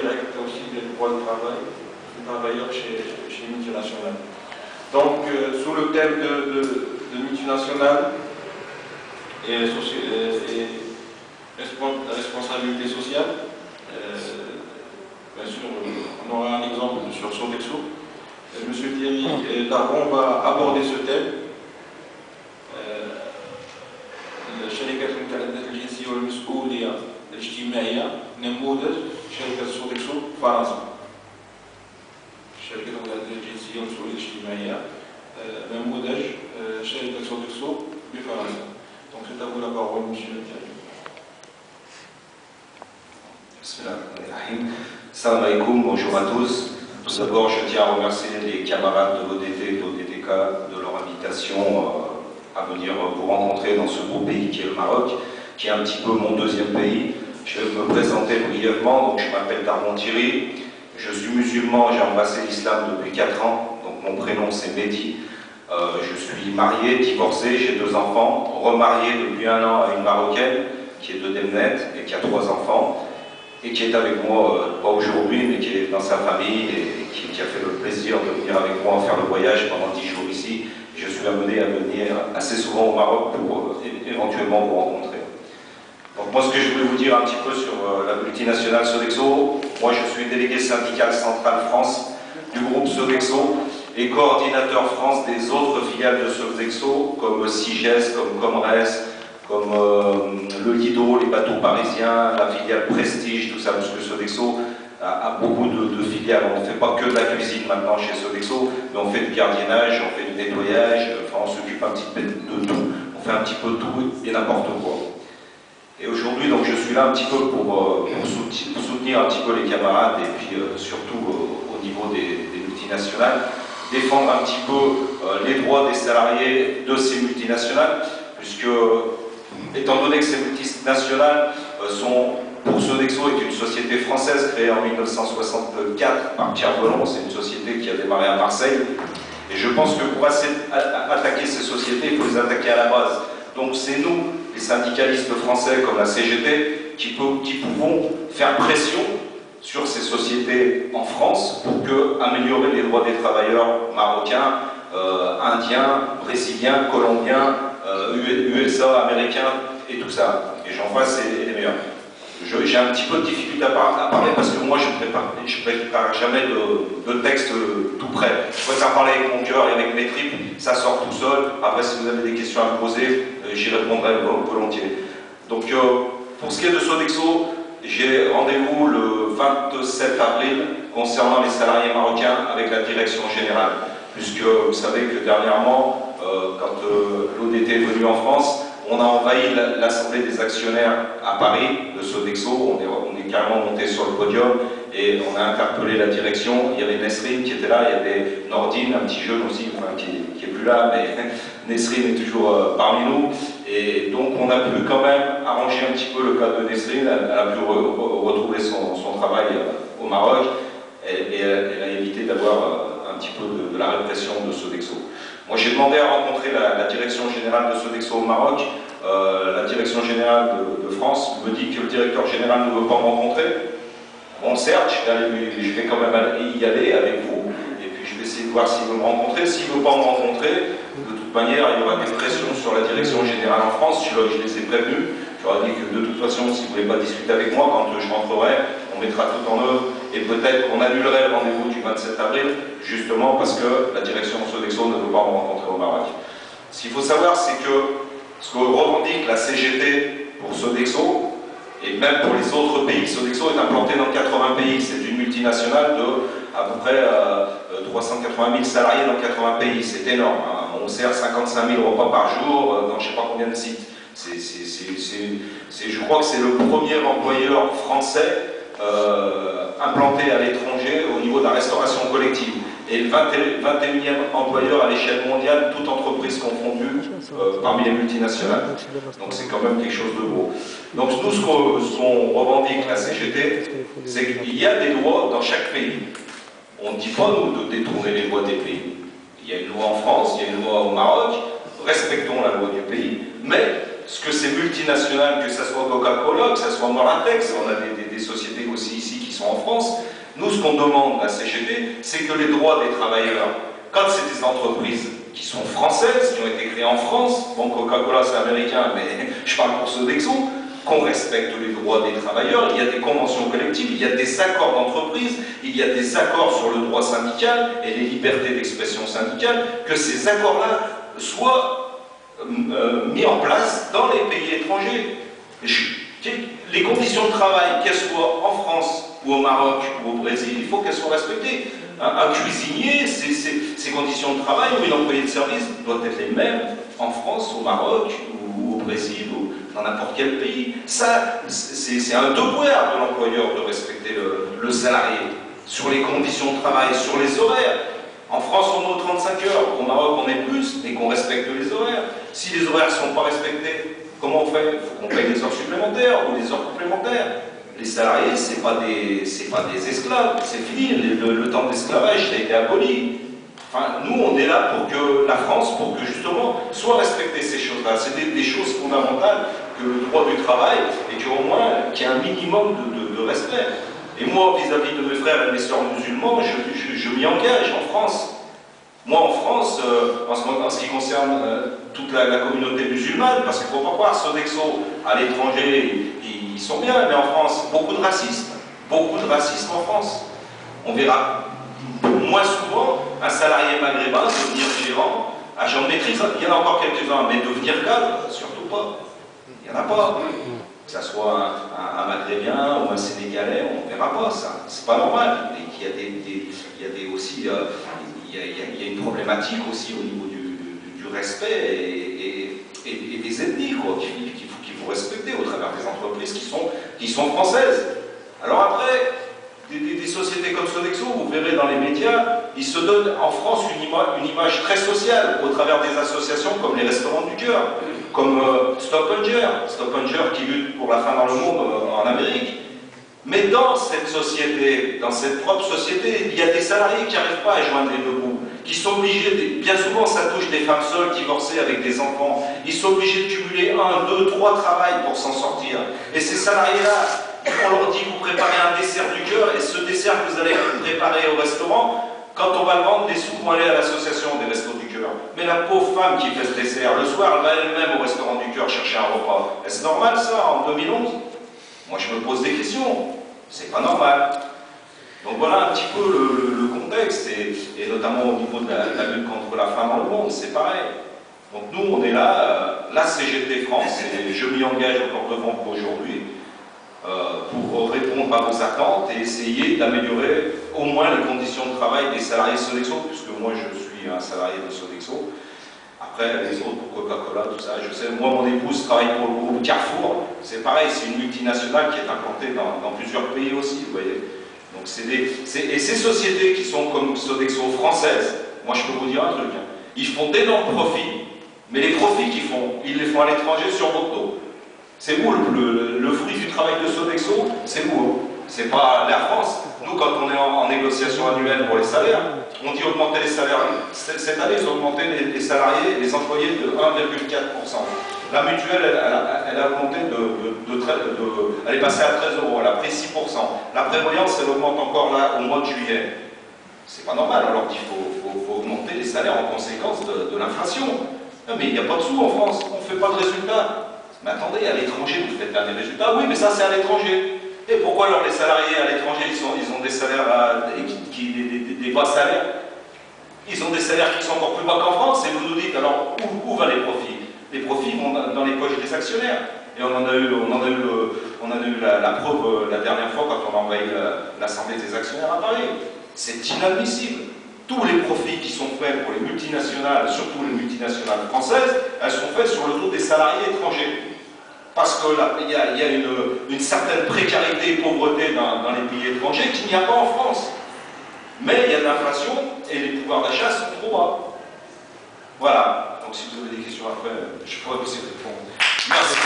directs, aussi des droits de travail des travailleurs chez les multinationales. Donc, sous le thème de multinationales et responsabilité sociale, bien sûr, on aura un exemple sur Sodexo. Monsieur Thierry Dargon va aborder ce thème. الشركات المتعددة الجنسية والمسؤولية الاجتماعية نموذج شركة سودكسو فرنسا. الشركات المتعددة الجنسية والمسؤولية الاجتماعية نموذج شركة سودكسو بفرنسا. Donc c'est à vous la parole, monsieur Thierry. Salam alaikum, bonjour à tous. Tout d'abord, je tiens à remercier les camarades de l'ODT, de l'ODTK, de leur invitation à venir vous rencontrer dans ce beau pays qui est le Maroc, qui est un petit peu mon deuxième pays. Je vais me présenter brièvement. Donc, je m'appelle Dargon Thierry, je suis musulman, j'ai embrassé l'islam depuis 4 ans, donc mon prénom c'est Mehdi. Je suis marié, divorcé, j'ai 2 enfants, remarié depuis 1 an à une Marocaine qui est de Demnet et qui a 3 enfants. Et qui est avec moi, pas aujourd'hui, mais qui est dans sa famille et qui a fait le plaisir de venir avec moi faire le voyage pendant 10 jours ici. Je suis amené à venir assez souvent au Maroc pour éventuellement vous rencontrer. Donc moi, ce que je voulais vous dire un petit peu sur la multinationale Sodexo, moi je suis délégué syndical central France du groupe Sodexo et coordinateur France des autres filiales de Sodexo, comme SIGES, comme Comres, comme le Lido, les bateaux parisiens, la filiale Prestige, tout ça, parce que Sodexo a beaucoup de filiales. On ne fait pas que de la cuisine maintenant chez Sodexo, mais on fait du gardiennage, on fait du nettoyage, enfin on s'occupe un petit peu de tout, on fait un petit peu tout et n'importe quoi. Et aujourd'hui, donc je suis là un petit peu pour soutenir un petit peu les camarades et puis surtout au niveau des multinationales, défendre un petit peu les droits des salariés de ces multinationales, puisque étant donné que ces multinationales sont, pour Sodexo, est une société française créée en 1964 par Pierre Belon, c'est une société qui a démarré à Marseille. Et je pense que pour attaquer ces sociétés, il faut les attaquer à la base. Donc c'est nous, les syndicalistes français comme la CGT, qui pouvons faire pression sur ces sociétés en France pour améliorer les droits des travailleurs marocains, indiens, brésiliens, colombiens, USA, américains et tout ça. Et j'en vois, c'est les meilleurs. J'ai un petit peu de difficulté à parler parce que moi je prépare jamais de texte tout prêt. Je préfère parler avec mon cœur et avec mes tripes, ça sort tout seul. Après, si vous avez des questions à me poser, j'y répondrai volontiers. Donc pour ce qui est de Sodexo, j'ai rendez-vous le 27 avril concernant les salariés marocains avec la direction générale. Puisque vous savez que dernièrement, quand l'ODT est venu en France, on a envahi l'Assemblée des actionnaires à Paris de Sodexo, on est carrément monté sur le podium et on a interpellé la direction. Il y avait Nesrine qui était là, il y avait Nordine, un petit jeune aussi, enfin, qui est plus là, mais Nesrine est toujours parmi nous. Et donc on a pu quand même arranger un petit peu le cas de Nesrine, elle a pu retrouver son travail au Maroc et elle a évité d'avoir un petit peu de la répression de Sodexo. Moi j'ai demandé à rencontrer la direction générale de Sodexo au Maroc. La direction générale de France me dit que le directeur général ne veut pas me rencontrer. Bon certes, je vais quand même y aller avec vous, et puis je vais essayer de voir s'il veut me rencontrer. S'il ne veut pas me rencontrer, de toute manière il y aura des pressions sur la direction générale en France, je les ai prévenus. Je leur ai dit que de toute façon, s'ils ne voulaient pas discuter avec moi, quand je rentrerai, on mettra tout en œuvre et peut-être qu'on annulerait le rendez-vous du 27 avril, justement parce que la direction de Sodexo ne veut pas me rencontrer au Maroc. Ce qu'il faut savoir, c'est que ce que revendique la CGT pour Sodexo, et même pour les autres pays, Sodexo est implanté dans 80 pays, c'est une multinationale de à peu près 380 000 salariés dans 80 pays, c'est énorme. Hein. On sert 55 000 repas par jour dans je ne sais pas combien de sites. Je crois que c'est le premier employeur français implanté à l'étranger au niveau de la restauration collective. Et le 21e employeur à l'échelle mondiale, toute entreprise confondue parmi les multinationales. Donc c'est quand même quelque chose de gros. Donc nous, ce qu'on revendique la CGT, c'est qu'il y a des lois dans chaque pays. On ne dit pas, nous, de détourner les lois des pays. Il y a une loi en France, il y a une loi au Maroc, respectons la loi du pays, mais ce que ces multinationales, que ce soit Coca-Cola, que ce soit Moratex, on a des sociétés aussi ici qui sont en France, ce qu'on demande à la CGT, c'est que les droits des travailleurs, quand c'est des entreprises qui sont françaises, qui ont été créées en France, bon, Coca-Cola c'est américain, mais je parle pour Sodexo, qu'on respecte les droits des travailleurs, il y a des conventions collectives, il y a des accords d'entreprise, il y a des accords sur le droit syndical et les libertés d'expression syndicale, que ces accords-là soient mis en place dans les pays étrangers. Les conditions de travail, qu'elles soient en France ou au Maroc ou au Brésil, il faut qu'elles soient respectées. Un cuisinier, ses conditions de travail ou une employée de service doivent être les mêmes en France, au Maroc ou au Brésil ou dans n'importe quel pays. Ça, c'est un devoir de l'employeur de respecter le salarié sur les conditions de travail, sur les horaires. En France, on est aux 35 heures, au Maroc, on est plus, mais qu'on respecte les horaires. Si les horaires ne sont pas respectés, comment on fait? Il faut qu'on paye des heures supplémentaires ou des heures complémentaires. Les salariés, ce n'est pas des esclaves, c'est fini, le temps d'esclavage a été aboli. Enfin, nous, on est là pour que la France, pour que justement, soit respectées ces choses-là. C'est des choses fondamentales que le droit du travail, et qu'au moins, qu'il y ait un minimum de respect. Et moi, vis-à-vis de mes frères et mes sœurs musulmans, je m'y engage en France. Moi, en France, en ce qui concerne toute la communauté musulmane, parce qu'il ne faut pas croire, Sodexo, à l'étranger, ils sont bien, mais en France, beaucoup de racisme en France. On verra moins souvent un salarié maghrébin devenir gérant, agent de maîtrise, il y en a encore quelques-uns, mais devenir cadre, surtout pas. Il n'y en a pas. Que ce soit un maghrébien ou un sénégalais, on ne verra pas ça. C'est pas normal. Il y a une problématique aussi au niveau du respect et des ethnies qu'il faut respecter au travers des entreprises qui sont françaises. Alors après, des sociétés comme Sodexo, vous verrez dans les médias, ils se donnent en France une image très sociale au travers des associations comme les Restaurants du Cœur, comme Stop Hunger qui lutte pour la faim dans le monde en Amérique. Mais dans cette société, dans cette propre société, il y a des salariés qui n'arrivent pas à joindre les deux bouts, qui sont obligés, bien souvent ça touche des femmes seules divorcées avec des enfants, ils sont obligés de cumuler 1, 2, 3 travails pour s'en sortir. Et ces salariés-là, on leur dit vous préparez un dessert du cœur, et ce dessert que vous allez préparer au restaurant, quand on va le vendre, les sous vont aller à l'association des restos du cœur. Mais la pauvre femme qui fait ce dessert, le soir, elle va elle-même au restaurant du cœur chercher un repas. Est-ce normal ça en 2011? Moi je me pose des questions. C'est pas normal. Donc voilà un petit peu le contexte, et notamment au niveau de la lutte contre la faim dans le monde, c'est pareil. Donc nous on est là, la CGT France, et je m'y engage encore devant vous aujourd'hui, pour répondre à vos attentes et essayer d'améliorer au moins les conditions de travail des salariés Sodexo, puisque moi je suis un salarié de Sodexo. Après, les autres pour Coca-Cola, tout ça, je sais. Moi, mon épouse travaille pour le groupe Carrefour. C'est pareil, c'est une multinationale qui est implantée dans plusieurs pays aussi, vous voyez. Donc, et ces sociétés qui sont comme Sodexo françaises, moi, je peux vous dire un truc. Hein, ils font d'énormes profits, mais les profits qu'ils font, ils les font à l'étranger sur votre dos. C'est vous, le fruit du travail de Sodexo, c'est vous. Hein. C'est pas la France. Nous, quand on est en négociation annuelle pour les salaires, on dit augmenter les salaires. Cette année, ils ont augmenté les salariés, les employés de 1,4%. La mutuelle, elle a augmenté elle est passée à 13 €, elle a pris 6%. La prévoyance, elle augmente encore là au mois de juillet. C'est pas normal, alors qu'il faut augmenter les salaires en conséquence de l'inflation. Non, mais il n'y a pas de sous en France, on ne fait pas de résultats. Mais attendez, à l'étranger, vous faites des résultats. Oui, mais ça, c'est à l'étranger. Et pourquoi alors les salariés à l'étranger, ils ont des salaires, des bas salaires? Ils ont des salaires qui sont encore plus bas qu'en France, et vous nous dites, alors, où vont les profits? Les profits vont dans les poches des actionnaires. Et on en a eu la preuve la dernière fois quand on a envahi l'Assemblée des actionnaires à Paris. C'est inadmissible. Tous les profits qui sont faits pour les multinationales, surtout les multinationales françaises, elles sont faites sur le dos des salariés étrangers. Parce qu'il y a une certaine précarité et pauvreté dans les pays étrangers qu'il n'y a pas en France. Mais il y a de l'inflation et les pouvoirs d'achat sont trop bas. Voilà. Donc si vous avez des questions après, je pourrais vous y répondre. Merci.